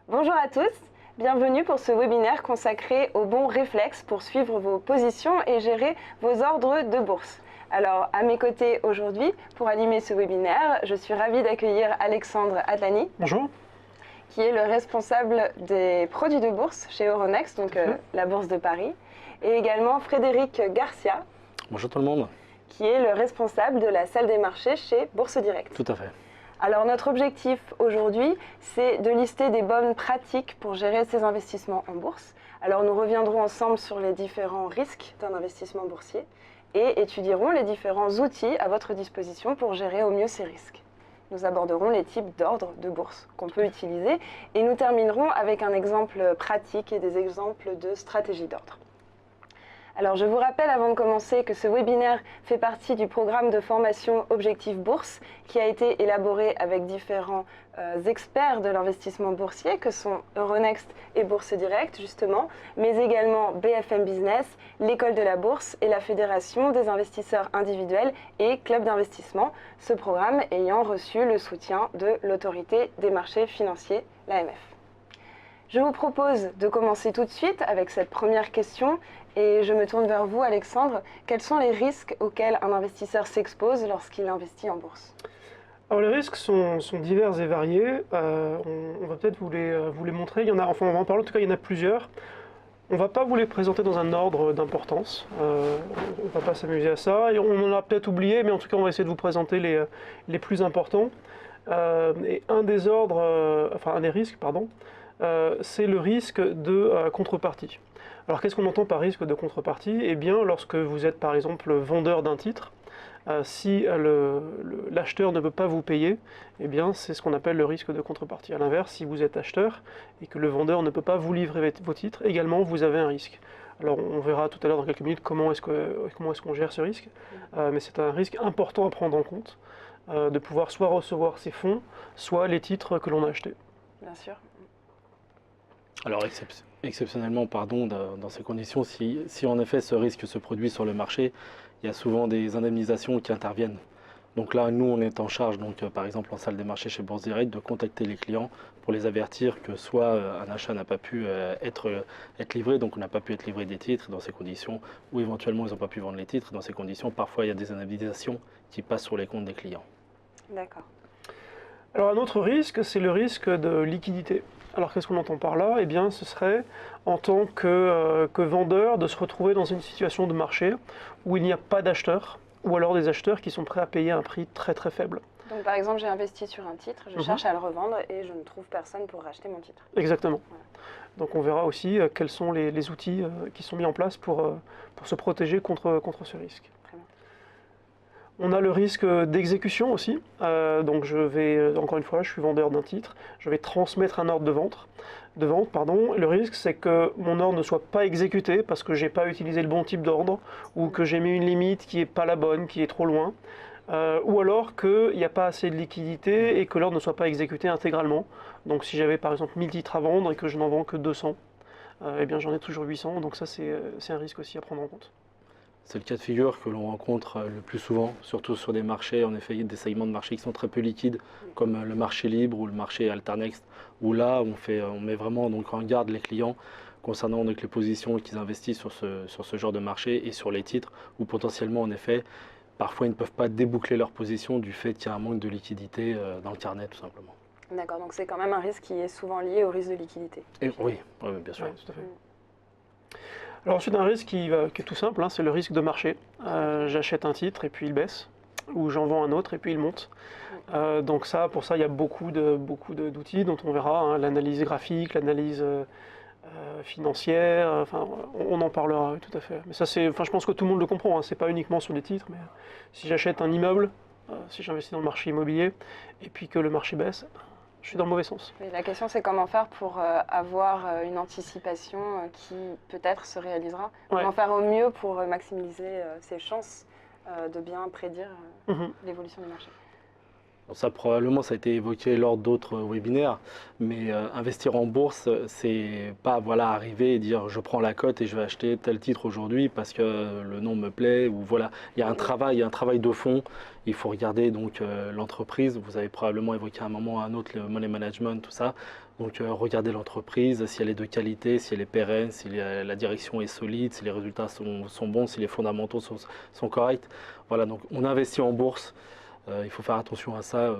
Bonjour à tous, bienvenue pour ce webinaire consacré aux bons réflexes pour suivre vos positions et gérer vos ordres de bourse. Alors, à mes côtés aujourd'hui, pour animer ce webinaire, je suis ravie d'accueillir Alexandre Atlani. Bonjour. Qui est le responsable des produits de bourse chez Euronext, donc la bourse de Paris, et également Frédéric Garcia. Bonjour tout le monde. Qui est le responsable de la salle des marchés chez Bourse Direct. Tout à fait. Alors notre objectif aujourd'hui, c'est de lister des bonnes pratiques pour gérer ses investissements en bourse. Alors nous reviendrons ensemble sur les différents risques d'un investissement boursier et étudierons les différents outils à votre disposition pour gérer au mieux ces risques. Nous aborderons les types d'ordres de bourse qu'on peut utiliser et nous terminerons avec un exemple pratique et des exemples de stratégies d'ordre. Alors je vous rappelle avant de commencer que ce webinaire fait partie du programme de formation Objectif Bourse qui a été élaboré avec différents experts de l'investissement boursier que sont Euronext et Bourse Direct justement, mais également BFM Business, l'École de la Bourse et la Fédération des investisseurs individuels et clubs d'investissement, ce programme ayant reçu le soutien de l'autorité des marchés financiers, l'AMF. Je vous propose de commencer tout de suite avec cette première question et je me tourne vers vous, Alexandre. Quels sont les risques auxquels un investisseur s'expose lorsqu'il investit en bourse? Alors les risques sont divers et variés. On va peut-être vous les montrer. Il y en a, enfin on va en parler, en tout cas il y en a plusieurs. On ne va pas vous les présenter dans un ordre d'importance. On ne va pas s'amuser à ça. Et on en a peut-être oublié, mais en tout cas on va essayer de vous présenter les plus importants. Et un des risques, c'est le risque de contrepartie. Alors qu'est-ce qu'on entend par risque de contrepartie? Eh bien, lorsque vous êtes par exemple vendeur d'un titre, si l'acheteur ne peut pas vous payer, eh bien c'est ce qu'on appelle le risque de contrepartie. A l'inverse, si vous êtes acheteur et que le vendeur ne peut pas vous livrer vos titres, également vous avez un risque. Alors on verra tout à l'heure dans quelques minutes comment est-ce qu'on gère ce risque, mais c'est un risque important à prendre en compte, de pouvoir soit recevoir ses fonds, soit les titres que l'on a achetés. Bien sûr. Alors exceptionnellement, dans ces conditions, si en effet ce risque se produit sur le marché, il y a souvent des indemnisations qui interviennent. Donc là, nous, on est en charge, par exemple en salle des marchés chez Bourse Direct, de contacter les clients pour les avertir que soit un achat n'a pas pu être livré, donc on n'a pas pu être livré des titres dans ces conditions, ou éventuellement ils n'ont pas pu vendre les titres. Dans ces conditions, parfois il y a des indemnisations qui passent sur les comptes des clients. D'accord. Alors un autre risque, c'est le risque de liquidité. Alors qu'est-ce qu'on entend par là? Eh bien ce serait en tant que vendeur de se retrouver dans une situation de marché où il n'y a pas d'acheteurs ou alors des acheteurs qui sont prêts à payer un prix très très faible. Donc par exemple j'ai investi sur un titre, je cherche à le revendre et je ne trouve personne pour racheter mon titre. Exactement. Voilà. Donc on verra aussi quels sont les outils qui sont mis en place pour se protéger contre ce risque. Très bien. On a le risque d'exécution aussi, donc je vais, encore une fois, je suis vendeur d'un titre, je vais transmettre un ordre de vente. Le risque c'est que mon ordre ne soit pas exécuté parce que je n'ai pas utilisé le bon type d'ordre, ou que j'ai mis une limite qui n'est pas la bonne, qui est trop loin, ou alors qu'il n'y a pas assez de liquidité et que l'ordre ne soit pas exécuté intégralement. Donc si j'avais par exemple 1000 titres à vendre et que je n'en vends que 200, eh bien j'en ai toujours 800, donc ça c'est un risque aussi à prendre en compte. C'est le cas de figure que l'on rencontre le plus souvent, surtout sur des marchés, en effet, des segments de marché qui sont très peu liquides, comme le marché libre ou le marché Alternext, où là, on met vraiment en garde les clients concernant les positions qu'ils investissent sur ce genre de marché et sur les titres, où potentiellement, en effet, parfois ils ne peuvent pas déboucler leur position du fait qu'il y a un manque de liquidité dans le carnet, tout simplement. D'accord, donc c'est quand même un risque qui est souvent lié au risque de liquidité. Oui, bien sûr. Ouais, tout à fait. Alors ensuite un risque qui est tout simple, c'est le risque de marché. J'achète un titre et puis il baisse, ou j'en vends un autre et puis il monte. Donc pour ça il y a beaucoup d'outils dont on verra, l'analyse graphique, l'analyse financière, on en parlera, tout à fait. Mais ça je pense que tout le monde le comprend, c'est pas uniquement sur les titres, mais si j'achète un immeuble, si j'investis dans le marché immobilier et puis que le marché baisse, je suis dans le mauvais sens. Et la question c'est comment faire pour avoir une anticipation qui peut-être se réalisera. Comment faire au mieux pour maximiser ses chances de bien prédire l'évolution du marché. Alors ça, probablement, ça a été évoqué lors d'autres webinaires, mais investir en bourse, c'est pas voilà, arriver et dire je prends la cote et je vais acheter tel titre aujourd'hui parce que le nom me plaît, ou voilà. Il y a un travail de fond. Il faut regarder donc l'entreprise. Vous avez probablement évoqué à un moment ou à un autre le money management, tout ça. Donc regardez l'entreprise, si elle est de qualité, si elle est pérenne, si la direction est solide, si les résultats sont bons, si les fondamentaux sont corrects. Voilà, donc on investit en bourse. Il faut faire attention à ça.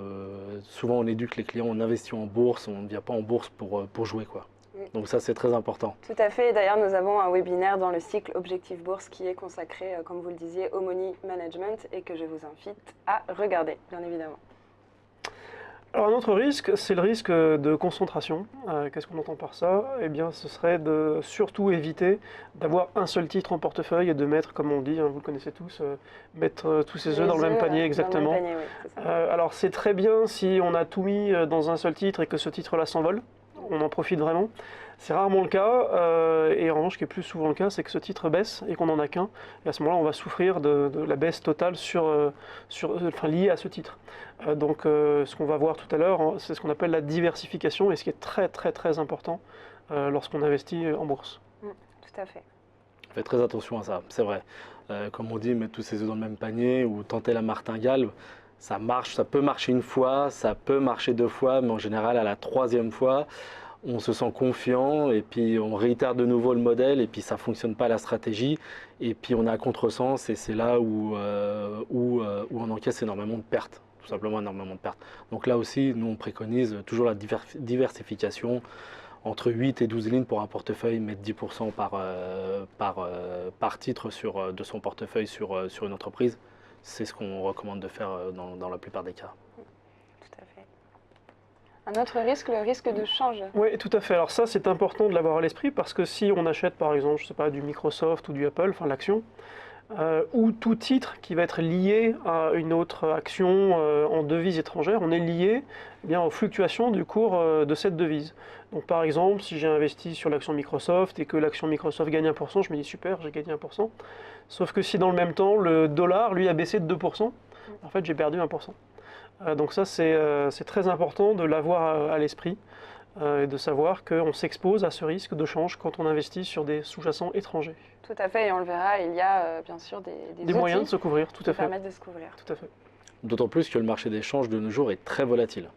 Souvent, on éduque les clients, on investit en bourse, on ne vient pas en bourse pour jouer, quoi. Oui. Donc ça, c'est très important. Tout à fait. D'ailleurs, nous avons un webinaire dans le cycle Objectif Bourse qui est consacré, comme vous le disiez, au money management et que je vous invite à regarder, bien évidemment. Alors un autre risque, c'est le risque de concentration. Qu'est-ce qu'on entend par ça? Eh bien, ce serait de surtout éviter d'avoir un seul titre en portefeuille et de mettre, comme on dit, hein, vous le connaissez tous, mettre tous ses œufs dans le même panier, exactement. Dans le même panier, oui, c'est ça. Alors c'est très bien si on a tout mis dans un seul titre et que ce titre-là s'envole. On en profite vraiment. C'est rarement le cas, et en revanche, ce qui est plus souvent le cas, c'est que ce titre baisse et qu'on n'en a qu'un. Et à ce moment-là, on va souffrir de la baisse totale liée à ce titre. Donc, ce qu'on va voir tout à l'heure, hein, c'est ce qu'on appelle la diversification, et ce qui est très très très important lorsqu'on investit en bourse. Tout à fait. Faites très attention à ça, c'est vrai. Comme on dit, mettre tous ses œufs dans le même panier ou tenter la martingale, ça marche, ça peut marcher une fois, ça peut marcher deux fois, mais en général, à la troisième fois, on se sent confiant et puis on réitère de nouveau le modèle et puis ça ne fonctionne pas la stratégie et puis on est à contresens et c'est là où on encaisse énormément de pertes, tout simplement énormément de pertes. Donc là aussi, nous on préconise toujours la diversification entre 8 et 12 lignes pour un portefeuille, mettre 10% par titre de son portefeuille sur une entreprise. C'est ce qu'on recommande de faire dans la plupart des cas. Tout à fait. Un autre risque, le risque de change. Oui, tout à fait. Alors ça, c'est important de l'avoir à l'esprit parce que si on achète par exemple, je sais pas, du Microsoft ou du Apple, enfin l'action, ou tout titre qui va être lié à une autre action en devise étrangère, on est lié eh bien, aux fluctuations du cours de cette devise. Donc par exemple, si j'ai investi sur l'action Microsoft et que l'action Microsoft gagne 1%, je me dis super, j'ai gagné 1%. Sauf que si dans le même temps, le dollar, lui, a baissé de 2%, en fait, j'ai perdu 1%. Donc ça, c'est très important de l'avoir à l'esprit et de savoir qu'on s'expose à ce risque de change quand on investit sur des sous-jacents étrangers. Tout à fait, et on le verra, il y a bien sûr des moyens de se couvrir, tout à fait. permettent de se couvrir. Tout à fait. D'autant plus que le marché des changes de nos jours est très volatile.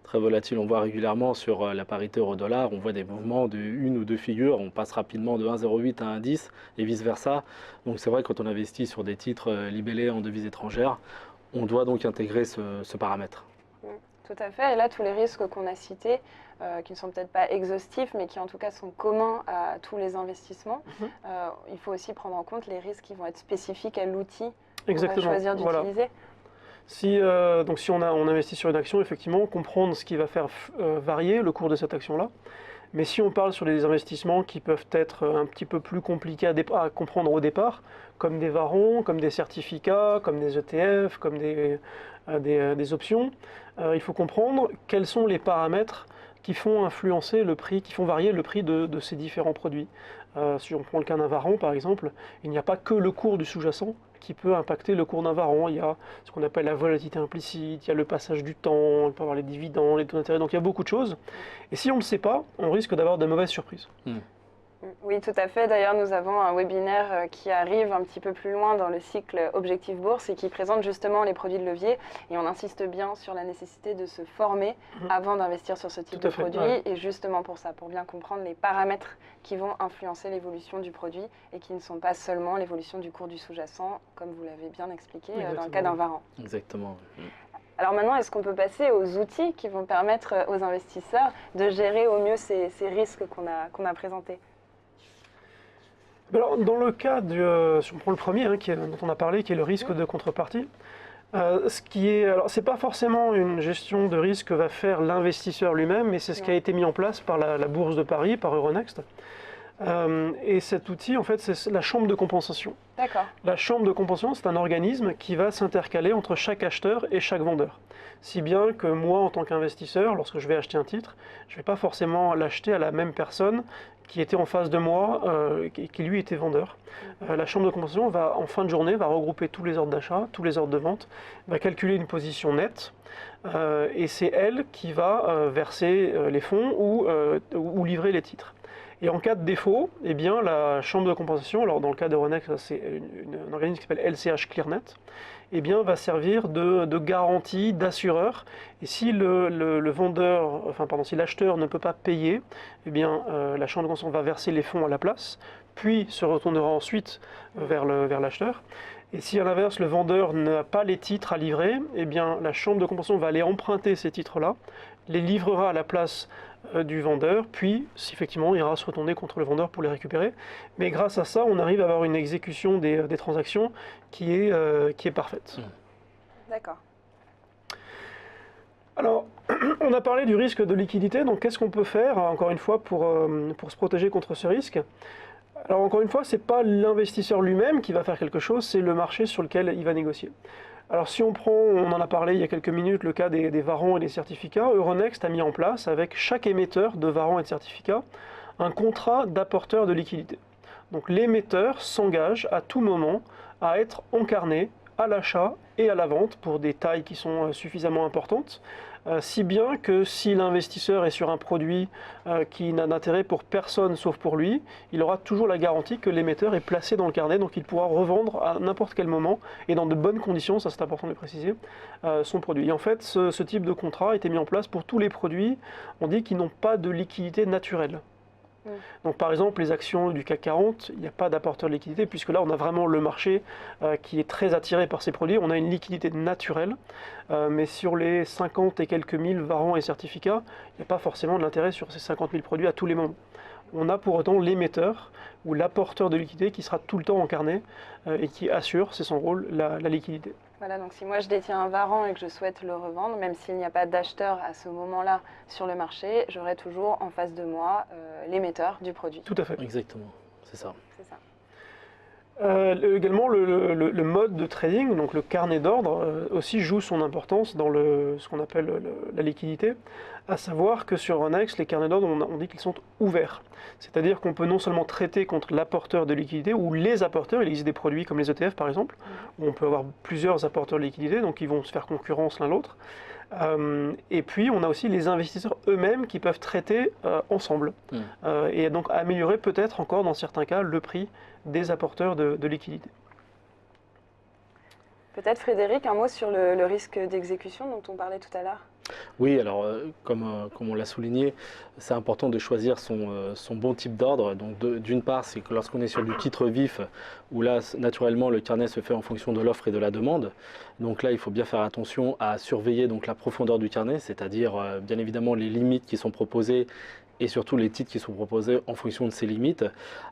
Très volatile, on voit régulièrement sur la parité euro-dollar, on voit des mouvements de une ou deux figures, on passe rapidement de 1,08 à 1,10 et vice-versa. Donc c'est vrai que quand on investit sur des titres libellés en devises étrangères, on doit donc intégrer ce paramètre. Tout à fait, et là tous les risques qu'on a cités, qui ne sont peut-être pas exhaustifs, mais qui en tout cas sont communs à tous les investissements, il faut aussi prendre en compte les risques qui vont être spécifiques à l'outil qu'on va choisir d'utiliser. Voilà. Si on investit sur une action, effectivement, comprendre ce qui va faire varier le cours de cette action-là. Mais si on parle sur des investissements qui peuvent être un petit peu plus compliqués à comprendre au départ, comme des varons, comme des certificats, comme des ETF, comme des options, il faut comprendre quels sont les paramètres qui font influencer le prix, qui font varier le prix de ces différents produits. Si on prend le cas d'un varon, par exemple, il n'y a pas que le cours du sous-jacent qui peut impacter le cours d'un varon. Il y a ce qu'on appelle la volatilité implicite, il y a le passage du temps, il peut y avoir les dividendes, les taux d'intérêt, donc il y a beaucoup de choses. Et si on ne le sait pas, on risque d'avoir de mauvaises surprises. Oui, tout à fait. D'ailleurs, nous avons un webinaire qui arrive un petit peu plus loin dans le cycle Objectif Bourse et qui présente justement les produits de levier. Et on insiste bien sur la nécessité de se former avant d'investir sur ce type de produit. Ouais. Et justement pour ça, pour bien comprendre les paramètres qui vont influencer l'évolution du produit et qui ne sont pas seulement l'évolution du cours du sous-jacent, comme vous l'avez bien expliqué dans le cas d'un varan. Exactement. Alors maintenant, est-ce qu'on peut passer aux outils qui vont permettre aux investisseurs de gérer au mieux ces risques qu'on a présentés? Alors, dans le cas si on prend le premier dont on a parlé, qui est le risque de contrepartie, c'est pas forcément une gestion de risque que va faire l'investisseur lui-même, mais c'est ce qui a été mis en place par la Bourse de Paris, par Euronext. Et cet outil, en fait, c'est la chambre de compensation. D'accord. La chambre de compensation, c'est un organisme qui va s'intercaler entre chaque acheteur et chaque vendeur. Si bien que moi, en tant qu'investisseur, lorsque je vais acheter un titre, je ne vais pas forcément l'acheter à la même personne qui était en face de moi et qui lui était vendeur. La chambre de compensation va, en fin de journée, va regrouper tous les ordres d'achat, tous les ordres de vente, va calculer une position nette et c'est elle qui va verser les fonds ou livrer les titres. Et en cas de défaut, eh bien, la chambre de compensation, alors dans le cas d'Euronext, c'est un organisme qui s'appelle LCH Clearnet, eh bien, va servir de garantie, d'assureur. Et si le vendeur, enfin, pardon, si l'acheteur ne peut pas payer, eh bien, la chambre de compensation va verser les fonds à la place, puis se retournera ensuite vers l'acheteur. Et si à l'inverse, le vendeur n'a pas les titres à livrer, eh bien, la chambre de compensation va aller emprunter ces titres-là, les livrera à la place du vendeur, puis effectivement, il ira se retourner contre le vendeur pour les récupérer. Mais grâce à ça, on arrive à avoir une exécution des transactions qui est parfaite. D'accord. Alors, on a parlé du risque de liquidité, donc qu'est-ce qu'on peut faire, encore une fois, pour se protéger contre ce risque? Alors, encore une fois, ce n'est pas l'investisseur lui-même qui va faire quelque chose, c'est le marché sur lequel il va négocier. Alors si on prend, on en a parlé il y a quelques minutes, le cas des warrants et des certificats, Euronext a mis en place avec chaque émetteur de warrants et de certificats un contrat d'apporteur de liquidité. Donc l'émetteur s'engage à tout moment à être encarné à l'achat et à la vente pour des tailles qui sont suffisamment importantes, si bien que si l'investisseur est sur un produit qui n'a d'intérêt pour personne sauf pour lui, il aura toujours la garantie que l'émetteur est placé dans le carnet, donc il pourra revendre à n'importe quel moment et dans de bonnes conditions, ça c'est important de le préciser, son produit. Et en fait, ce type de contrat a été mis en place pour tous les produits, on dit qu'ils n'ont pas de liquidité naturelle. Donc par exemple les actions du CAC 40, il n'y a pas d'apporteur de liquidité puisque là on a vraiment le marché qui est très attiré par ces produits, on a une liquidité naturelle, mais sur les 50 et quelques mille warrants et certificats, il n'y a pas forcément de l'intérêt sur ces 50 000 produits à tous les moments. On a pour autant l'émetteur ou l'apporteur de liquidité qui sera tout le temps encarné et qui assure, c'est son rôle, la liquidité. Voilà, donc si moi je détiens un warrant et que je souhaite le revendre, même s'il n'y a pas d'acheteur à ce moment-là sur le marché, j'aurai toujours en face de moi l'émetteur du produit. Tout à fait. Exactement, c'est ça. C'est ça. Également, le mode de trading, donc le carnet d'ordre, aussi joue son importance dans ce qu'on appelle la liquidité, à savoir que sur Euronext, les carnets d'ordre, on dit qu'ils sont ouverts. C'est-à-dire qu'on peut non seulement traiter contre l'apporteur de liquidité ou les apporteurs, il existe des produits comme les ETF par exemple, où on peut avoir plusieurs apporteurs de liquidité, donc ils vont se faire concurrence l'un l'autre. Et puis on a aussi les investisseurs eux-mêmes qui peuvent traiter ensemble et donc améliorer peut-être encore dans certains cas le prix des apporteurs de liquidité. Peut-être Frédéric, un mot sur le risque d'exécution dont on parlait tout à l'heure. Oui, alors comme on l'a souligné, c'est important de choisir son bon type d'ordre. Donc d'une part, c'est que lorsqu'on est sur du titre vif, où là, naturellement, le carnet se fait en fonction de l'offre et de la demande. Donc là, il faut bien faire attention à surveiller donc, la profondeur du carnet, c'est-à-dire bien évidemment les limites qui sont proposées et surtout les titres qui sont proposés en fonction de ces limites.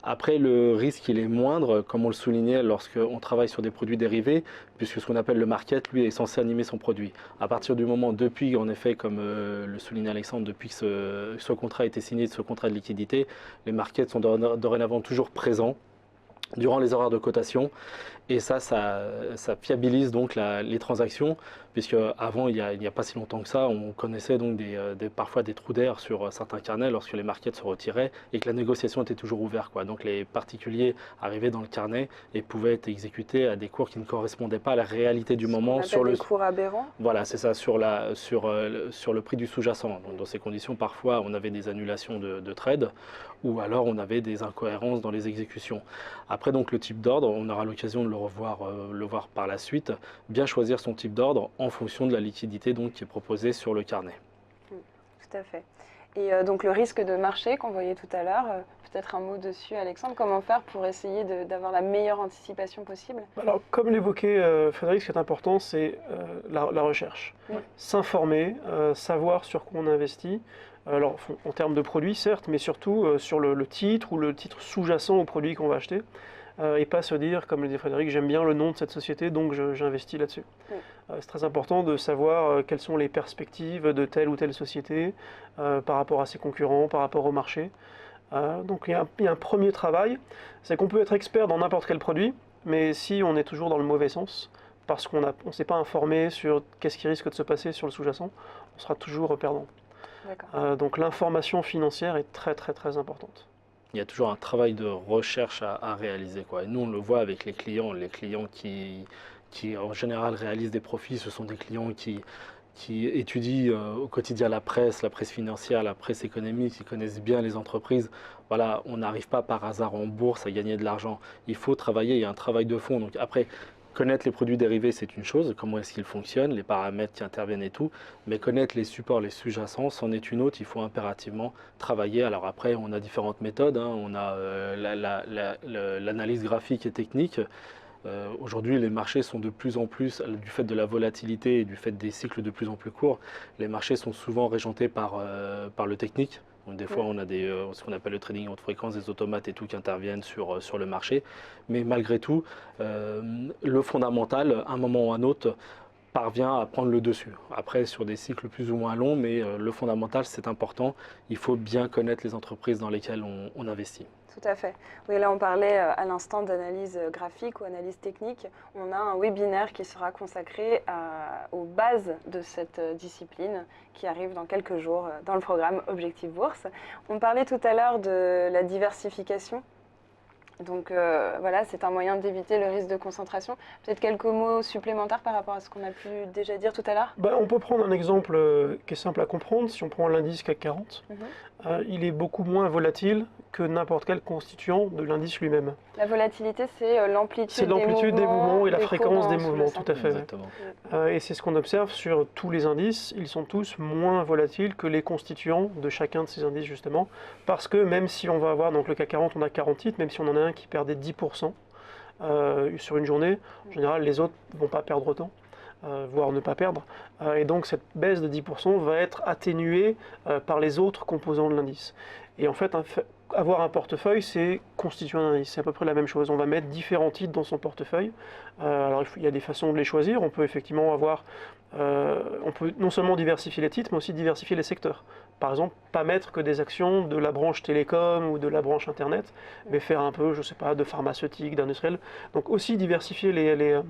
Après, le risque, il est moindre, comme on le soulignait lorsqu'on travaille sur des produits dérivés, puisque ce qu'on appelle le market, lui, est censé animer son produit. À partir du moment, depuis, en effet, comme le soulignait Alexandre, depuis que ce contrat a été signé, ce contrat de liquidité, les markets sont dorénavant toujours présents durant les horaires de cotation. Et ça fiabilise donc les transactions, puisque avant, il n'y a pas si longtemps que ça, on connaissait donc parfois des trous d'air sur certains carnets lorsque les markets se retiraient et que la négociation était toujours ouverte, quoi. Donc les particuliers arrivaient dans le carnet et pouvaient être exécutés à des cours qui ne correspondaient pas à la réalité du moment. Sur le cours aberrant. Voilà, c'est ça, sur le prix du sous-jacent. Donc dans ces conditions, parfois, on avait des annulations de trade ou alors on avait des incohérences dans les exécutions. Après, donc le type d'ordre, on aura l'occasion de le voir par la suite, bien choisir son type d'ordre en fonction de la liquidité donc, qui est proposée sur le carnet. Tout à fait. Et donc le risque de marché qu'on voyait tout à l'heure, peut-être un mot dessus Alexandre, comment faire pour essayer d'avoir la meilleure anticipation possible? Alors comme l'évoquait Frédéric, ce qui est important c'est la recherche. S'informer, savoir sur quoi on investit, alors en termes de produits certes, mais surtout sur le titre ou le titre sous-jacent au produit qu'on va acheter. Et pas se dire, comme le dit Frédéric, j'aime bien le nom de cette société, donc j'investis là-dessus. C'est très important de savoir quelles sont les perspectives de telle ou telle société par rapport à ses concurrents, par rapport au marché. Donc il y a un premier travail, c'est qu'on peut être expert dans n'importe quel produit, mais si on est toujours dans le mauvais sens, parce qu'on ne s'est pas informé sur qu'est-ce qui risque de se passer sur le sous-jacent, on sera toujours perdant. Donc l'information financière est très très très importante. Il y a toujours un travail de recherche à réaliser, quoi. Et nous, on le voit avec les clients. Les clients qui en général réalisent des profits, ce sont des clients qui étudient au quotidien la presse financière, la presse économique, qui connaissent bien les entreprises. Voilà, on n'arrive pas par hasard en bourse à gagner de l'argent. Il faut travailler, il y a un travail de fond. Donc après, connaître les produits dérivés, c'est une chose, comment est-ce qu'ils fonctionnent, les paramètres qui interviennent et tout, mais connaître les supports, les sous-jacents, c'en est une autre, il faut impérativement travailler. Alors après, on a différentes méthodes, hein. On a l'analyse graphique et technique. Aujourd'hui, les marchés sont de plus en plus, du fait de la volatilité et du fait des cycles de plus en plus courts, les marchés sont souvent régentés par le technique. Donc des fois, on a ce qu'on appelle le trading haute fréquence, des automates et tout qui interviennent sur le marché. Mais malgré tout, le fondamental, à un moment ou à un autre, parvient à prendre le dessus. Après, sur des cycles plus ou moins longs, mais le fondamental, c'est important. Il faut bien connaître les entreprises dans lesquelles on investit. Tout à fait. Oui, là on parlait à l'instant d'analyse graphique ou analyse technique. On a un webinaire qui sera consacré aux bases de cette discipline qui arrive dans quelques jours dans le programme Objectif Bourse. On parlait tout à l'heure de la diversification. Donc voilà, c'est un moyen d'éviter le risque de concentration. Peut-être quelques mots supplémentaires par rapport à ce qu'on a pu déjà dire tout à l'heure. On peut prendre un exemple qui est simple à comprendre. Si on prend l'indice CAC 40, il est beaucoup moins volatile que n'importe quel constituant de l'indice lui-même. La volatilité, c'est l'amplitude des mouvements et la fréquence des mouvements, tout à fait. Exactement. Et c'est ce qu'on observe sur tous les indices. Ils sont tous moins volatiles que les constituants de chacun de ces indices, justement. Parce que même si on va avoir, donc le CAC 40, on a 40 titres, même si on en a un qui perdait 10% sur une journée, en général, les autres ne vont pas perdre autant. Voire ne pas perdre. Et donc cette baisse de 10% va être atténuée par les autres composants de l'indice. Et en fait, avoir un portefeuille, c'est constituer un indice. C'est à peu près la même chose. On va mettre différents titres dans son portefeuille. Alors il y a des façons de les choisir. On peut effectivement on peut non seulement diversifier les titres, mais aussi diversifier les secteurs. Par exemple, pas mettre que des actions de la branche télécom ou de la branche internet, mais faire un peu, je ne sais pas, de pharmaceutique, d'industriel. Donc aussi diversifier les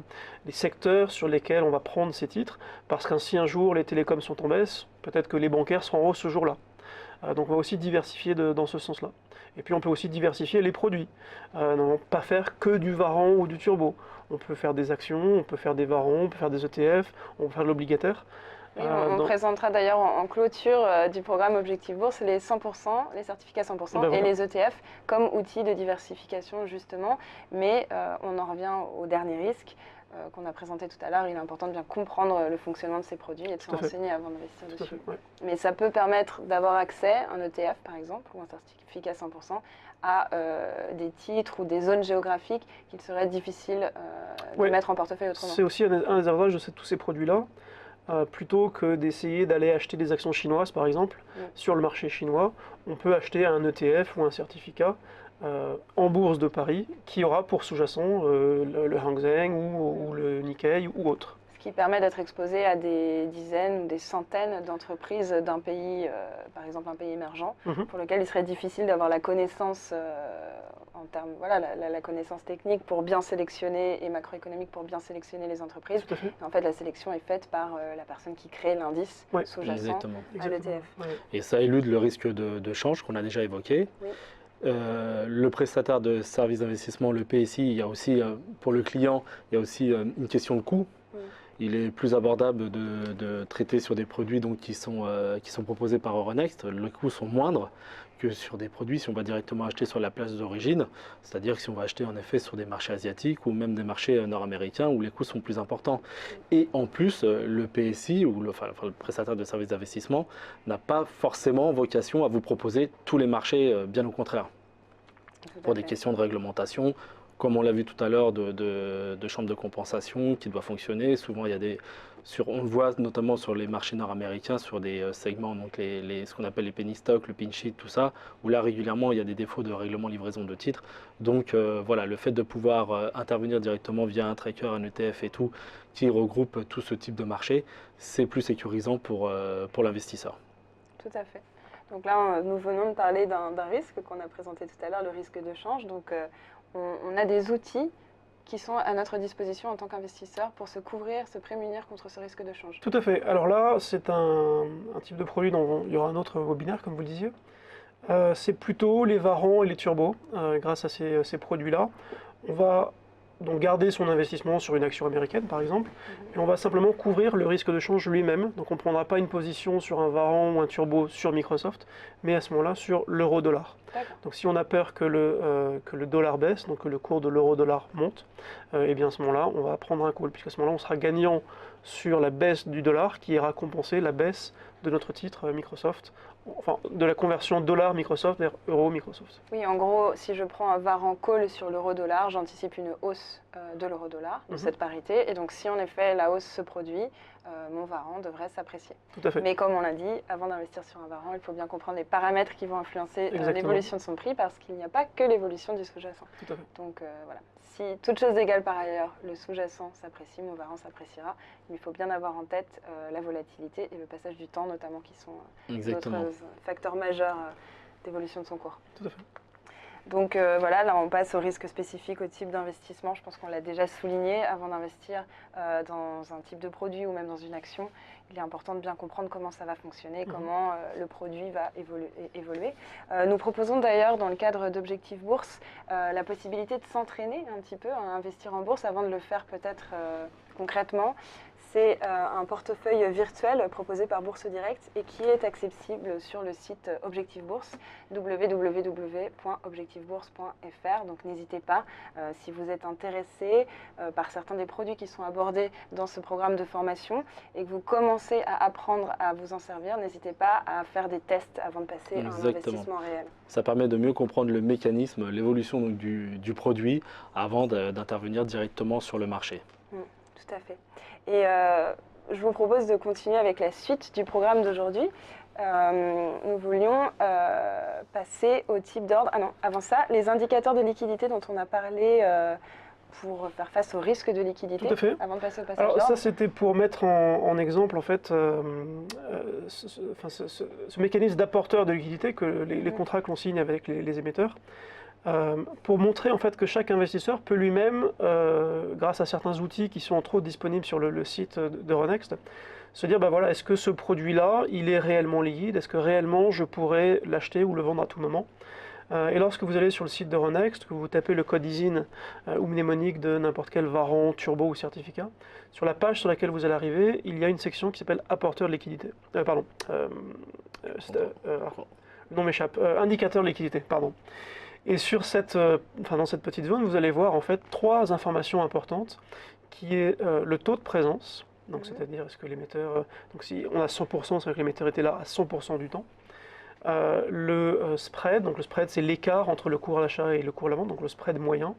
secteurs sur lesquels on va prendre ces titres, parce qu'ainsi un jour les télécoms sont en baisse, peut-être que les bancaires seront en hausse ce jour-là. Donc on va aussi diversifier dans ce sens-là. Et puis on peut aussi diversifier les produits. Non, pas faire que du Varan ou du Turbo. On peut faire des actions, on peut faire des Varans, on peut faire des ETF, on peut faire de l'obligataire. Oui, on présentera d'ailleurs en clôture du programme Objectif Bourse les 100%, les certificats 100% et les ETF comme outil de diversification justement. Mais on en revient au dernier risque qu'on a présenté tout à l'heure. Il est important de bien comprendre le fonctionnement de ces produits et de se renseigner avant d'investir dessus. Mais ça peut permettre d'avoir accès, un ETF par exemple, ou un certificat 100%, à des titres ou des zones géographiques qu'il serait difficile de mettre en portefeuille autrement. C'est aussi un des avantages de tous ces produits-là. Plutôt que d'essayer d'aller acheter des actions chinoises, par exemple, sur le marché chinois, on peut acheter un ETF ou un certificat en bourse de Paris qui aura pour sous-jacent le Hang Seng ou le Nikkei ou autre. Ce qui permet d'être exposé à des dizaines ou des centaines d'entreprises d'un pays, par exemple un pays émergent, pour lequel il serait difficile d'avoir la connaissance en termes, voilà, la connaissance technique pour bien sélectionner et macroéconomique pour bien sélectionner les entreprises. Et en fait, la sélection est faite par la personne qui crée l'indice sous-jacent à l'ETF. Et ça élude le risque de change qu'on a déjà évoqué. Le prestataire de services d'investissement, le PSI, il y a aussi, pour le client, il y a aussi une question de coût. Il est plus abordable de traiter sur des produits donc, qui sont proposés par Euronext. Les coûts sont moindres que sur des produits si on va directement acheter sur la place d'origine. C'est-à-dire que si on va acheter en effet sur des marchés asiatiques ou même des marchés nord-américains où les coûts sont plus importants. Et en plus, le PSI ou le prestataire de services d'investissement n'a pas forcément vocation à vous proposer tous les marchés, bien au contraire. Pour des questions de réglementation, comme on l'a vu tout à l'heure, de chambre de compensation qui doit fonctionner. Souvent, il y a on le voit notamment sur les marchés nord-américains, sur des segments, donc ce qu'on appelle les penny stocks, le pinch sheet, tout ça, où là, régulièrement, il y a des défauts de règlement livraison de titres. Donc, voilà, le fait de pouvoir intervenir directement via un tracker, un ETF et tout, qui regroupe tout ce type de marché, c'est plus sécurisant pour l'investisseur. Tout à fait. Donc là, nous venons de parler d'un risque qu'on a présenté tout à l'heure, le risque de change. Donc on a des outils qui sont à notre disposition en tant qu'investisseur pour se couvrir, se prémunir contre ce risque de change. Tout à fait. Alors là, c'est un type de produit dont il y aura un autre webinaire, comme vous le disiez. C'est plutôt les varans et les turbos. Grâce à ces produits-là, on va donc garder son investissement sur une action américaine, par exemple, et on va simplement couvrir le risque de change lui-même. Donc on ne prendra pas une position sur un varan ou un turbo sur Microsoft, mais à ce moment-là sur l'euro-dollar. Donc si on a peur que le dollar baisse, donc que le cours de l'euro-dollar monte, et bien à ce moment-là, on va prendre un call, puisqu'à ce moment-là, on sera gagnant sur la baisse du dollar qui ira compenser la baisse de notre titre Microsoft, enfin de la conversion dollar Microsoft vers euro Microsoft. Oui, en gros, si je prends un varan call sur l'euro-dollar, j'anticipe une hausse de l'euro-dollar, de cette parité, et donc si en effet la hausse se produit, mon varan devrait s'apprécier. Tout à fait. Mais comme on l'a dit, avant d'investir sur un varan, il faut bien comprendre les paramètres qui vont influencer l'évolution de son prix, parce qu'il n'y a pas que l'évolution du sous-jacent. Tout à fait. Donc voilà, si toute chose égale par ailleurs, le sous-jacent s'apprécie, mon varan s'appréciera. Il faut bien avoir en tête la volatilité et le passage du temps, notamment, qui sont d'autres facteurs majeurs d'évolution de son cours. Tout à fait. Donc voilà, là on passe au risque spécifique, au type d'investissement. Je pense qu'on l'a déjà souligné, avant d'investir dans un type de produit ou même dans une action, il est important de bien comprendre comment ça va fonctionner, comment le produit va évoluer. Nous proposons d'ailleurs dans le cadre d'Objectif Bourse la possibilité de s'entraîner un petit peu à investir en bourse avant de le faire peut-être concrètement. C'est un portefeuille virtuel proposé par Bourse Direct et qui est accessible sur le site Objectif Bourse, www.objectifbourse.fr. Donc n'hésitez pas, si vous êtes intéressé par certains des produits qui sont abordés dans ce programme de formation et que vous commencez à apprendre à vous en servir, n'hésitez pas à faire des tests avant de passer à un investissement réel. Ça permet de mieux comprendre le mécanisme, l'évolution du produit avant d'intervenir directement sur le marché. Tout à fait. Et je vous propose de continuer avec la suite du programme d'aujourd'hui. Nous voulions passer au type d'ordre. Ah non, avant ça, les indicateurs de liquidité dont on a parlé pour faire face au risque de liquidité. Tout à fait. Avant de passer au passage Alors d'ordre. ça, c'était pour mettre en exemple en fait ce mécanisme d'apporteur de liquidité que les contrats qu'on signe avec les émetteurs. Pour montrer en fait que chaque investisseur peut lui-même, grâce à certains outils qui sont entre autres disponibles sur le site d'Euronext, se dire bah voilà, est-ce que ce produit-là, il est réellement liquide, est-ce que réellement je pourrais l'acheter ou le vendre à tout moment. Et lorsque vous allez sur le site d'Euronext, que vous tapez le code ISIN ou mnémonique de n'importe quel varan, turbo ou certificat, sur la page sur laquelle vous allez arriver, il y a une section qui s'appelle apporteur de liquidité. Le nom m'échappe. Indicateur de liquidité, pardon. Et sur dans cette petite zone, vous allez voir en fait trois informations importantes, qui est le taux de présence, donc c'est-à-dire est-ce que l'émetteur, donc si on a 100%, c'est-à-dire que l'émetteur était là à 100% du temps. Le spread, donc le spread c'est l'écart entre le cours à l'achat et le cours à la vente, donc le spread moyen.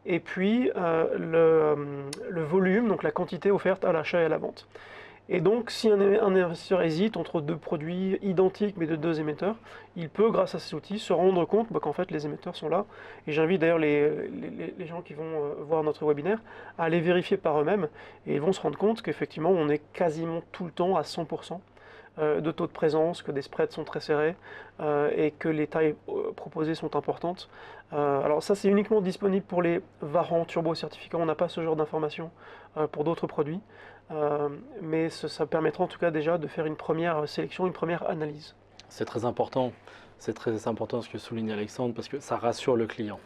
Et puis le volume, donc la quantité offerte à l'achat et à la vente. Et donc, si un investisseur hésite entre deux produits identiques mais de deux émetteurs, il peut, grâce à ces outils, se rendre compte qu'en fait les émetteurs sont là. Et j'invite d'ailleurs les gens qui vont voir notre webinaire à aller vérifier par eux-mêmes. Et ils vont se rendre compte qu'effectivement, on est quasiment tout le temps à 100% de taux de présence, que des spreads sont très serrés et que les tailles proposées sont importantes. Alors ça, c'est uniquement disponible pour les varans turbo certificats. On n'a pas ce genre d'informations pour d'autres produits. Mais ça permettra en tout cas déjà de faire une première sélection, une première analyse. C'est très important ce que souligne Alexandre, parce que ça rassure le client.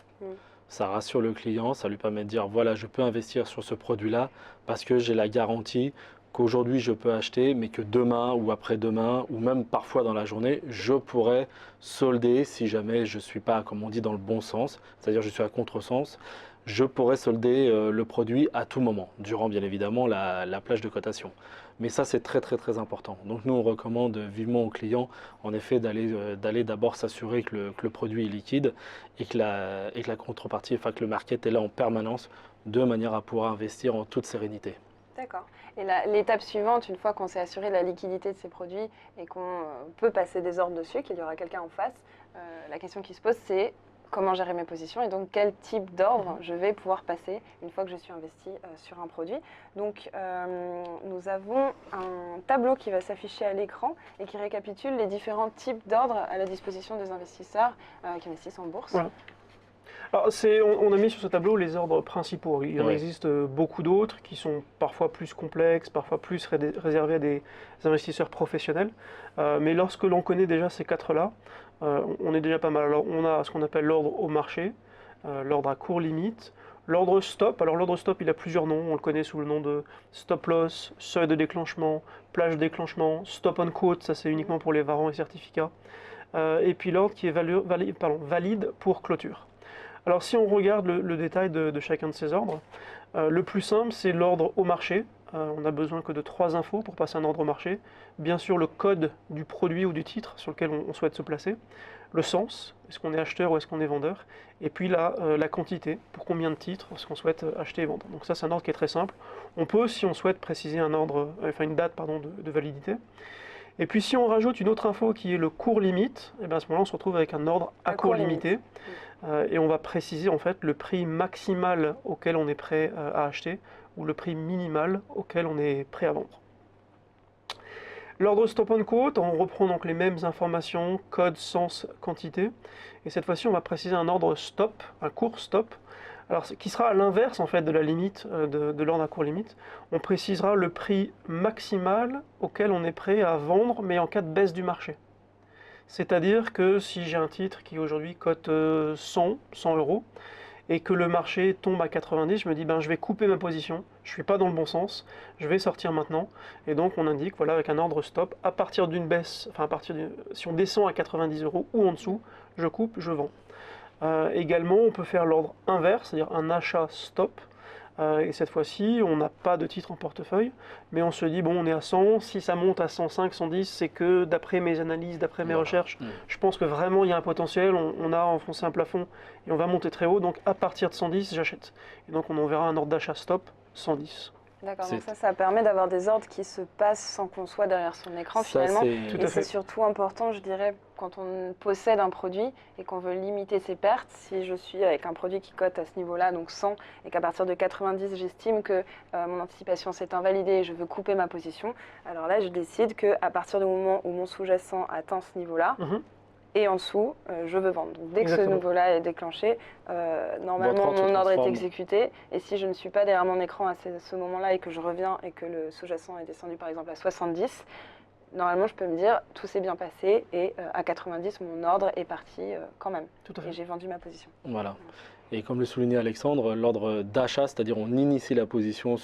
Ça rassure le client, ça lui permet de dire voilà, je peux investir sur ce produit-là parce que j'ai la garantie qu'aujourd'hui je peux acheter, mais que demain ou après-demain, ou même parfois dans la journée, je pourrais solder si jamais je ne suis pas, comme on dit, dans le bon sens, c'est-à-dire je suis à contresens. Je pourrais solder le produit à tout moment, durant bien évidemment la plage de cotation. Mais ça, c'est très très très important. Donc nous, on recommande vivement aux clients, en effet, d'aller d'abord s'assurer que le produit est liquide et que la contrepartie, enfin que le market est là en permanence, de manière à pouvoir investir en toute sérénité. D'accord. Et l'étape suivante, une fois qu'on s'est assuré de la liquidité de ces produits et qu'on peut passer des ordres dessus, qu'il y aura quelqu'un en face, la question qui se pose, c'est comment gérer mes positions et donc quel type d'ordre je vais pouvoir passer une fois que je suis investi sur un produit. Donc nous avons un tableau qui va s'afficher à l'écran et qui récapitule les différents types d'ordres à la disposition des investisseurs qui investissent en bourse. Voilà. Alors, on a mis sur ce tableau les ordres principaux. Il en existe beaucoup d'autres qui sont parfois plus complexes, parfois plus réservés à des investisseurs professionnels. Mais lorsque l'on connaît déjà ces quatre-là, on est déjà pas mal. Alors, on a ce qu'on appelle l'ordre au marché, l'ordre à court limite, l'ordre stop. Alors, l'ordre stop, il a plusieurs noms. On le connaît sous le nom de stop loss, seuil de déclenchement, plage de déclenchement, stop on quote, ça c'est uniquement pour les warrants et certificats. Et puis l'ordre qui est valide pour clôture. Alors si on regarde le détail de chacun de ces ordres, le plus simple c'est l'ordre au marché. On n'a besoin que de 3 infos pour passer un ordre au marché. Bien sûr le code du produit ou du titre sur lequel on souhaite se placer, le sens, est-ce qu'on est acheteur ou est-ce qu'on est vendeur, et puis la quantité, pour combien de titres est-ce qu'on souhaite acheter et vendre. Donc ça c'est un ordre qui est très simple. On peut, si on souhaite, préciser une date de validité. Et puis si on rajoute une autre info qui est le cours limite, et bien à ce moment-là on se retrouve avec un ordre à court limité. Et on va préciser en fait le prix maximal auquel on est prêt à acheter ou le prix minimal auquel on est prêt à vendre. L'ordre stop on quote, on reprend donc les mêmes informations, code, sens, quantité. Et cette fois-ci on va préciser un ordre stop, un court stop. Alors, qui sera à l'inverse en fait de la limite de l'ordre à court limite. On précisera le prix maximal auquel on est prêt à vendre, mais en cas de baisse du marché. C'est-à-dire que si j'ai un titre qui aujourd'hui cote 100 euros, et que le marché tombe à 90, je me dis je vais couper ma position, je ne suis pas dans le bon sens, je vais sortir maintenant. Et donc on indique voilà, avec un ordre stop, à partir d'une baisse, si on descend à 90 euros ou en dessous, je coupe, je vends. Également, on peut faire l'ordre inverse, c'est-à-dire un achat stop. Et cette fois-ci, on n'a pas de titre en portefeuille, mais on se dit, bon, on est à 100, si ça monte à 105, 110, c'est que d'après mes analyses, d'après mes recherches, je pense que vraiment il y a un potentiel, on a enfoncé un plafond et on va monter très haut, donc à partir de 110, j'achète. Et donc on enverra un ordre d'achat stop, 110. D'accord, donc ça permet d'avoir des ordres qui se passent sans qu'on soit derrière son écran finalement. Et c'est surtout important, je dirais, quand on possède un produit et qu'on veut limiter ses pertes. Si je suis avec un produit qui cote à ce niveau-là, donc 100, et qu'à partir de 90, j'estime que mon anticipation s'est invalidée et je veux couper ma position, alors là, je décide qu'à partir du moment où mon sous-jacent atteint ce niveau-là, et en dessous, je veux vendre. Donc dès que ce niveau-là est déclenché, normalement mon ordre est exécuté. Et si je ne suis pas derrière mon écran à ce moment-là et que je reviens et que le sous-jacent est descendu par exemple à 70, normalement je peux me dire tout s'est bien passé et à 90 mon ordre est parti quand même. Tout à fait. Et j'ai vendu ma position. Voilà. Et comme le soulignait Alexandre, l'ordre d'achat, c'est-à-dire on initie la position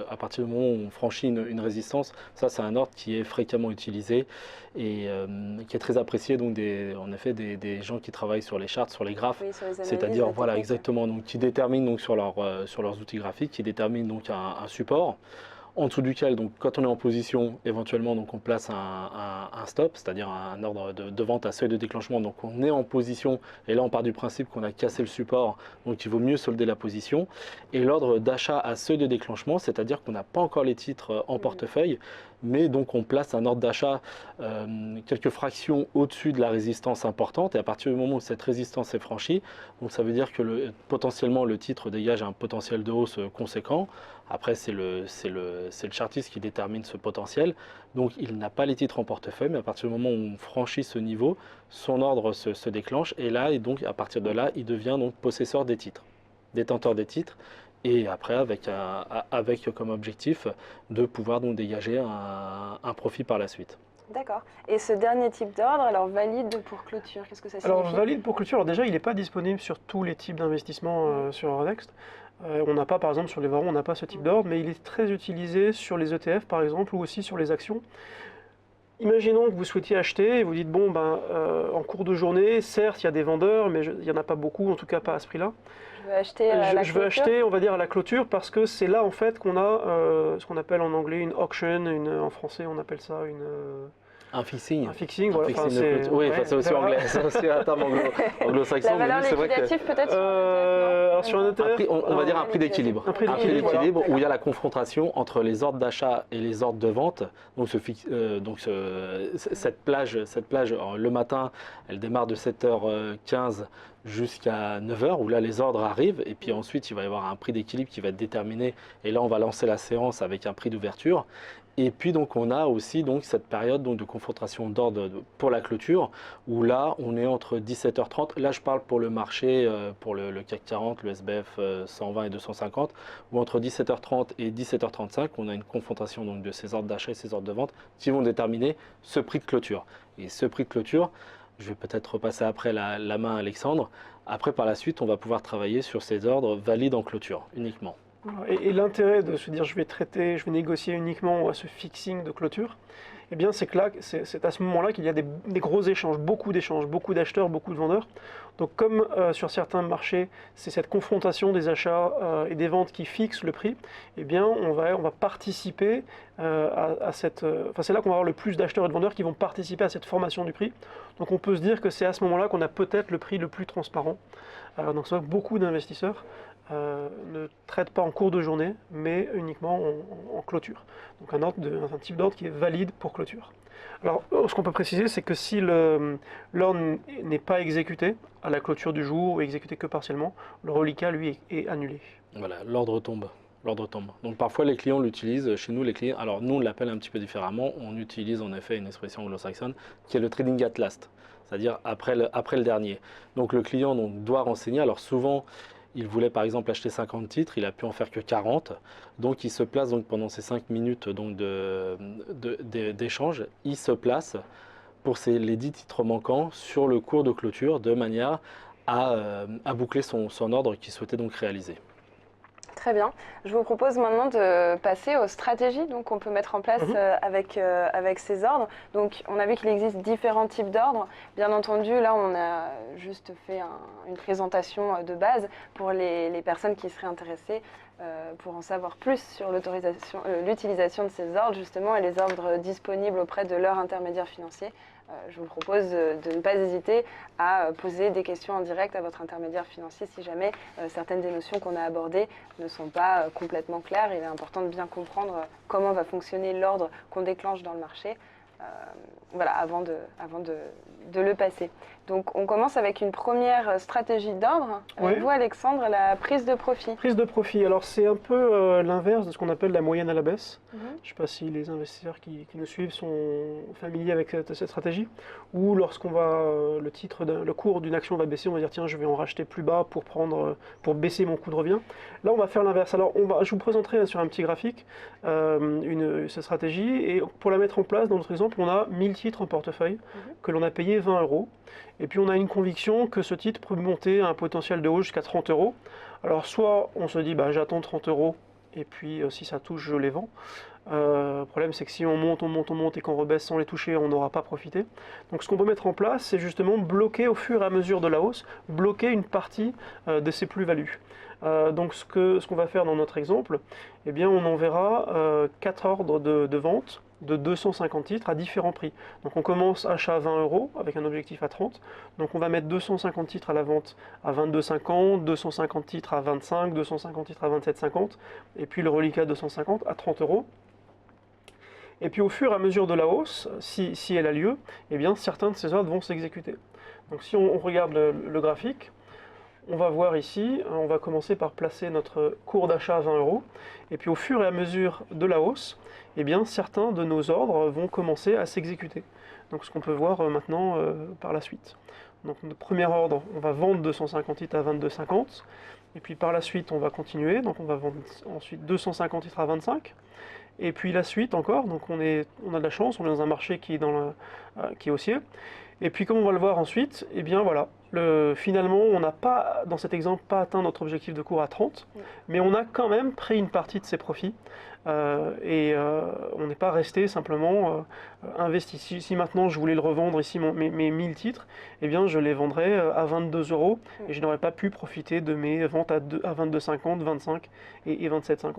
à partir du moment où on franchit une résistance, ça c'est un ordre qui est fréquemment utilisé et qui est très apprécié donc en effet des gens qui travaillent sur les charts, sur les graphes, c'est-à-dire voilà exactement, donc qui déterminent donc sur leurs outils graphiques, qui déterminent donc un support. En dessous duquel, donc, quand on est en position, éventuellement, donc, on place un stop, c'est-à-dire un ordre de vente à seuil de déclenchement. Donc on est en position, et là on part du principe qu'on a cassé le support, donc il vaut mieux solder la position. Et l'ordre d'achat à seuil de déclenchement, c'est-à-dire qu'on n'a pas encore les titres en portefeuille, mais donc on place un ordre d'achat quelques fractions au-dessus de la résistance importante, et à partir du moment où cette résistance est franchie, donc ça veut dire que potentiellement le titre dégage un potentiel de hausse conséquent. Après, c'est le chartiste qui détermine ce potentiel. Donc, il n'a pas les titres en portefeuille, mais à partir du moment où on franchit ce niveau, son ordre se déclenche. Et là, et donc, à partir de là, il devient donc possesseur des titres, détenteur des titres. Et après, avec comme objectif de pouvoir donc dégager un profit par la suite. D'accord. Et ce dernier type d'ordre, alors valide pour clôture, qu'est-ce que ça signifie? Alors, valide pour clôture, alors déjà, il n'est pas disponible sur tous les types d'investissements sur Euronext. On n'a pas, par exemple, sur les warrants, on n'a pas ce type d'ordre, mais il est très utilisé sur les ETF, par exemple, ou aussi sur les actions. Imaginons que vous souhaitiez acheter et vous dites, bon, en cours de journée, certes, il y a des vendeurs, mais il n'y en a pas beaucoup, en tout cas pas à ce prix-là. Je veux acheter à la clôture. Je veux acheter, on va dire, à la clôture, parce que c'est là, en fait, qu'on a ce qu'on appelle en anglais une auction, en français, on appelle ça Un fixing. Un fixing, voilà. Fixing Enfin, de clôture. Oui, enfin, c'est aussi anglais, c'est aussi un terme anglo-saxon. La valeur mais oui, c'est vrai que liquidative peut-être sur un alors sur un ETF, on va dire un prix d'équilibre. Un prix d'équilibre, Où il y a la confrontation entre les ordres d'achat et les ordres de vente. Donc, cette plage, le matin, elle démarre de 7h15 jusqu'à 9h, où là les ordres arrivent. Et puis ensuite, il va y avoir un prix d'équilibre qui va être déterminé. Et là, on va lancer la séance avec un prix d'ouverture. Et puis donc on a aussi donc cette période donc de confrontation d'ordre pour la clôture où là on est entre 17h30, là je parle pour le marché, pour le CAC 40, le SBF 120 et 250, où entre 17h30 et 17h35 on a une confrontation donc de ces ordres d'achat et ces ordres de vente qui vont déterminer ce prix de clôture. Et ce prix de clôture, je vais peut-être repasser après la main à Alexandre, après par la suite on va pouvoir travailler sur ces ordres valides en clôture uniquement. Et l'intérêt de se dire je vais négocier uniquement à ce fixing de clôture, eh bien c'est que là, c'est à ce moment-là qu'il y a des gros échanges, beaucoup d'acheteurs, beaucoup de vendeurs. Donc comme sur certains marchés, c'est cette confrontation des achats et des ventes qui fixe le prix, eh bien on va participer à cette... Enfin c'est là qu'on va avoir le plus d'acheteurs et de vendeurs qui vont participer à cette formation du prix. Donc on peut se dire que c'est à ce moment-là qu'on a peut-être le prix le plus transparent. Donc c'est vrai que beaucoup d'investisseurs ne traitent pas en cours de journée, mais uniquement en clôture. Donc un type d'ordre qui est valide pour clôture. Alors, ce qu'on peut préciser, c'est que si l'ordre n'est pas exécuté à la clôture du jour ou exécuté que partiellement, le reliquat, lui, est annulé. Voilà, l'ordre tombe. L'ordre tombe. Donc parfois les clients l'utilisent, chez nous les clients, alors nous on l'appelle un petit peu différemment, on utilise en effet une expression anglo-saxonne qui est le trading at last, c'est-à-dire après le dernier. Donc le client doit renseigner, alors souvent il voulait par exemple acheter 50 titres, il a pu en faire que 40, donc il se place donc pendant ces 5 minutes donc d'échange, il se place pour les 10 titres manquants sur le cours de clôture de manière à boucler son ordre qu'il souhaitait donc réaliser. Très bien. Je vous propose maintenant de passer aux stratégies qu'on peut mettre en place avec ces ordres. Donc, on a vu qu'il existe différents types d'ordres. Bien entendu, là, on a juste fait une présentation de base pour les personnes qui seraient intéressées pour en savoir plus sur l'utilisation de ces ordres, justement, et les ordres disponibles auprès de leur intermédiaire financier. Je vous propose de ne pas hésiter à poser des questions en direct à votre intermédiaire financier si jamais certaines des notions qu'on a abordées ne sont pas complètement claires. Il est important de bien comprendre comment va fonctionner l'ordre qu'on déclenche dans le marché avant de le passer. Donc on commence avec une première stratégie d'ordre. Avec vous Alexandre, la prise de profit. Prise de profit, alors c'est un peu l'inverse de ce qu'on appelle la moyenne à la baisse. Je ne sais pas si les investisseurs qui nous suivent sont familiers avec cette stratégie. Ou lorsqu'on va, le cours d'une action va baisser, on va dire tiens je vais en racheter plus bas pour baisser mon coût de revient. Là on va faire l'inverse. Alors je vous présenterai sur un petit graphique cette stratégie et pour la mettre en place dans notre exemple on a 1000 titres en portefeuille que l'on a payé 20 €. Et puis on a une conviction que ce titre peut monter à un potentiel de hausse jusqu'à 30 €. Alors soit on se dit j'attends 30 € et puis si ça touche je les vends. Le problème c'est que si on monte et qu'on rebaisse sans les toucher, on n'aura pas profité. Donc ce qu'on peut mettre en place, c'est justement bloquer au fur et à mesure de la hausse, bloquer une partie de ces plus-values. Donc ce qu'on va faire dans notre exemple, eh bien on enverra 4 ordres de vente de 250 titres à différents prix. Donc on commence achat à 20 € avec un objectif à 30. Donc on va mettre 250 titres à la vente à 22,50, 250 titres à 25, 250 titres à 27,50 et puis le reliquat 250 à 30 €. Et puis au fur et à mesure de la hausse, si elle a lieu, eh bien certains de ces ordres vont s'exécuter. Donc si on regarde le graphique, on va voir ici, on va commencer par placer notre cours d'achat à 20 €. Et puis au fur et à mesure de la hausse, eh bien, certains de nos ordres vont commencer à s'exécuter. Donc ce qu'on peut voir maintenant par la suite. Donc le premier ordre, on va vendre 250 titres à 22,50. Et puis par la suite, on va continuer. Donc on va vendre ensuite 250 titres à 25. Et puis la suite encore, donc on a de la chance, on est dans un marché qui est haussier. Et puis comme on va le voir ensuite, eh bien voilà, finalement on n'a pas, dans cet exemple, pas atteint notre objectif de cours à 30, mais on a quand même pris une partie de ces profits On n'est pas resté simplement investi. Si maintenant je voulais le revendre ici, mes 1000 titres, eh bien je les vendrais à 22 € et je n'aurais pas pu profiter de mes ventes à 22,50, 25 et 27,50.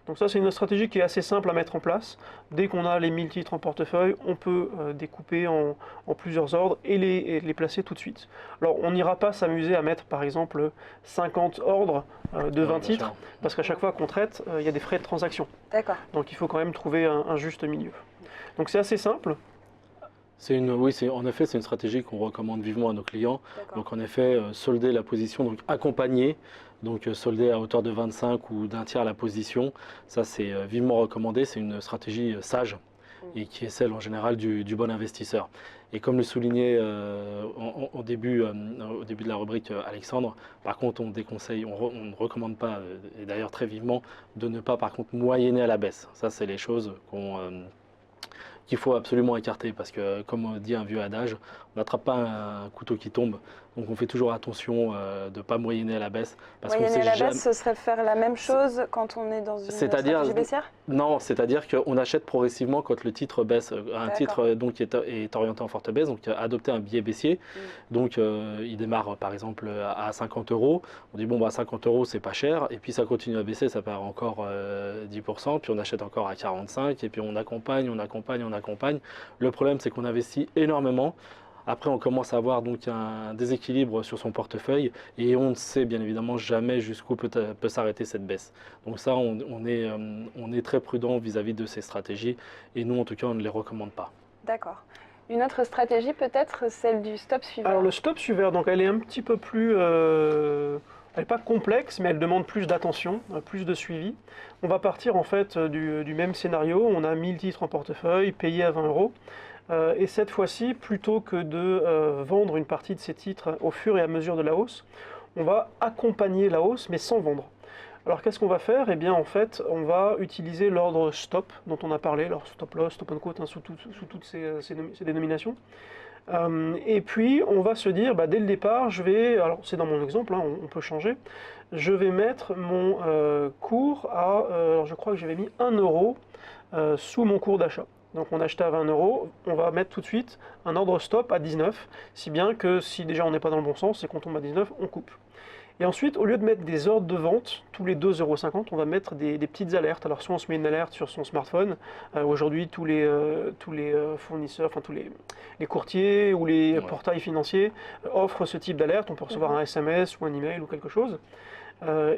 Donc ça c'est une stratégie qui est assez simple à mettre en place. Dès qu'on a les 1000 titres en portefeuille, on peut découper en plusieurs ordres et les placer tout de suite. Alors on n'ira pas s'amuser à mettre par exemple 50 ordres de 20 titres, parce qu'à chaque fois qu'on traite, il y a des frais de transaction. D'accord. Donc il faut quand même trouver un juste milieu. Donc c'est assez simple. En effet, c'est une stratégie qu'on recommande vivement à nos clients. Donc en effet, solder la position, donc accompagner, donc solder à hauteur de 25 ou d'un tiers la position, ça c'est vivement recommandé, c'est une stratégie sage et qui est celle en général du bon investisseur. Et comme le soulignait au début de la rubrique Alexandre, par contre on déconseille, on ne recommande pas, et d'ailleurs très vivement, de ne pas par contre moyenner à la baisse. Ça c'est les choses qu'il faut absolument écarter parce que comme dit un vieux adage, on n'attrape pas un couteau qui tombe. Donc on fait toujours attention de ne pas moyenner à la baisse. Moyenner à la baisse, ce serait faire la même chose quand on est dans une stratégie baissière ? Non, c'est-à-dire qu'on achète progressivement quand le titre baisse. Un titre donc, qui est orienté en forte baisse, donc adopter un biais baissier. Donc il démarre par exemple à 50 €. On dit bon, 50 € c'est pas cher. Et puis ça continue à baisser, ça perd encore 10%. Puis on achète encore à 45. Et puis on accompagne. Le problème c'est qu'on investit énormément. Après, on commence à avoir donc un déséquilibre sur son portefeuille et on ne sait bien évidemment jamais jusqu'où peut s'arrêter cette baisse. Donc ça, on est très prudent vis-à-vis de ces stratégies et nous, en tout cas, on ne les recommande pas. D'accord. Une autre stratégie peut-être, celle du stop suiveur. Alors le stop suiveur, donc elle est un petit peu plus... elle n'est pas complexe, mais elle demande plus d'attention, plus de suivi. On va partir en fait du même scénario. On a 1000 titres en portefeuille, payés à 20 €. Et cette fois-ci, plutôt que de vendre une partie de ces titres au fur et à mesure de la hausse, on va accompagner la hausse, mais sans vendre. Alors qu'est-ce qu'on va faire ? Eh bien en fait, on va utiliser l'ordre stop dont on a parlé, alors stop loss, stop and quote, sous toutes ces dénominations. Et puis on va se dire, dès le départ, alors c'est dans mon exemple, on peut changer, je vais mettre mon cours à, alors je crois que j'avais mis 1 € sous mon cours d'achat. Donc on achetait à 20 €, on va mettre tout de suite un ordre stop à 19, si bien que si déjà on n'est pas dans le bon sens et qu'on tombe à 19, on coupe. Et ensuite, au lieu de mettre des ordres de vente tous les 2,50 €, on va mettre des petites alertes. Alors soit on se met une alerte sur son smartphone, aujourd'hui tous les fournisseurs, enfin tous les courtiers ou les portails financiers offrent ce type d'alerte, on peut recevoir un SMS ou un email ou quelque chose.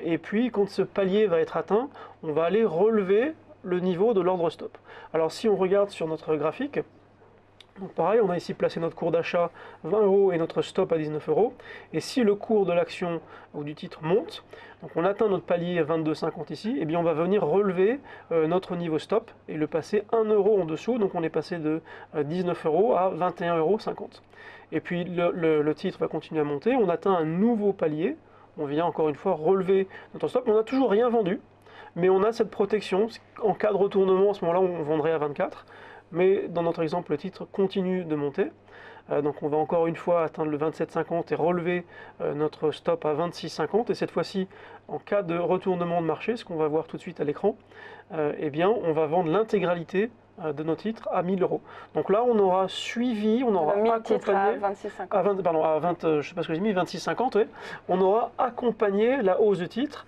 Et puis quand ce palier va être atteint, on va aller relever le niveau de l'ordre stop. Alors si on regarde sur notre graphique, donc pareil, on a ici placé notre cours d'achat 20 € et notre stop à 19 €. Et si le cours de l'action ou du titre monte, donc on atteint notre palier 22,50 ici, et bien on va venir relever notre niveau stop et le passer 1 € en dessous. Donc on est passé de 19 € à 21,50 €. Et puis le titre va continuer à monter, on atteint un nouveau palier, on vient encore une fois relever notre stop, on n'a toujours rien vendu. Mais on a cette protection, en cas de retournement, à ce moment-là, on vendrait à 24. Mais dans notre exemple, le titre continue de monter. Donc on va encore une fois atteindre le 27,50 et relever notre stop à 26,50. Et cette fois-ci, en cas de retournement de marché, ce qu'on va voir tout de suite à l'écran, eh bien, on va vendre l'intégralité de nos titres à 1000 €. Donc là, on aura suivi, on aura accompagné à 26,50. Je sais pas ce que j'ai mis, 26,50, oui. On aura accompagné la hausse de titres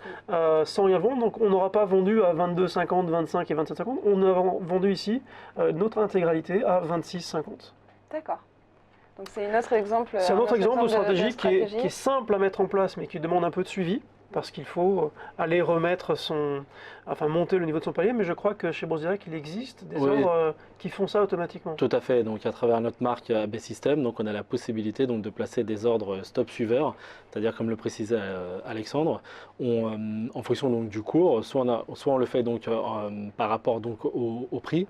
sans rien vendre. Donc on n'aura pas vendu à 22,50, 25 et 27,50. On a vendu ici notre intégralité à 26,50. D'accord. Donc c'est un autre exemple. C'est un autre exemple de stratégie qui est simple à mettre en place, mais qui demande un peu de suivi. Parce qu'il faut aller monter le niveau de son palier, mais je crois que chez Bourse Direct, il existe des ordres qui font ça automatiquement. Tout à fait, donc à travers notre marque AB System, donc on a la possibilité donc, de placer des ordres stop suiveurs, c'est-à-dire comme le précisait Alexandre, en fonction donc, du cours, soit on le fait donc, par rapport donc, au prix,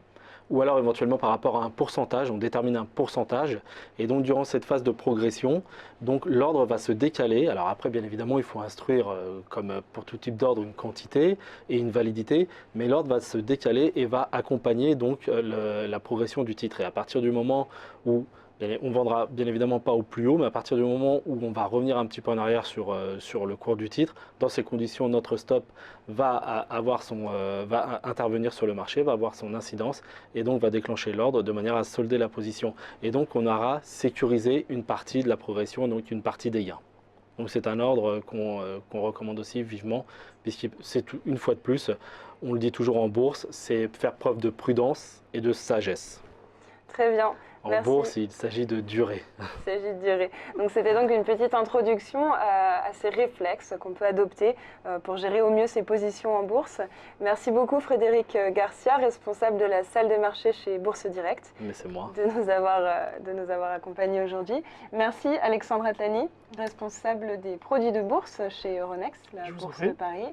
ou alors éventuellement par rapport à un pourcentage, on détermine un pourcentage, et donc durant cette phase de progression, donc l'ordre va se décaler. Alors après, bien évidemment, il faut instruire, comme pour tout type d'ordre, une quantité et une validité, mais l'ordre va se décaler et va accompagner donc la progression du titre. Et à partir du moment où On ne vendra bien évidemment pas au plus haut, mais à partir du moment où on va revenir un petit peu en arrière sur le cours du titre, dans ces conditions, notre stop va intervenir sur le marché, va avoir son incidence et donc va déclencher l'ordre de manière à solder la position. Et donc on aura sécurisé une partie de la progression, donc une partie des gains. Donc c'est un ordre qu'on recommande aussi vivement, puisque c'est une fois de plus, on le dit toujours en bourse, c'est faire preuve de prudence et de sagesse. Très bien. En Merci. bourse, il s'agit de durée. Il s'agit de durée. Donc c'était donc une petite introduction à ces réflexes qu'on peut adopter pour gérer au mieux ses positions en bourse. Merci beaucoup Frédéric Garcia, responsable de la salle de marché chez Bourse Direct. Mais c'est moi. De nous avoir accompagnés aujourd'hui. Merci Alexandre Atlani, responsable des produits de bourse chez Euronext, la Bourse de Paris.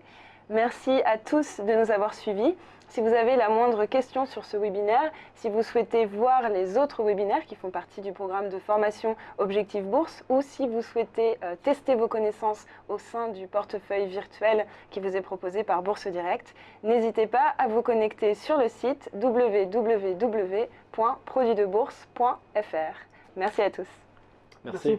Merci à tous de nous avoir suivis. Si vous avez la moindre question sur ce webinaire, si vous souhaitez voir les autres webinaires qui font partie du programme de formation Objectif Bourse, ou si vous souhaitez tester vos connaissances au sein du portefeuille virtuel qui vous est proposé par Bourse Direct, n'hésitez pas à vous connecter sur le site www.produitsdebourse.fr. Merci à tous. Merci.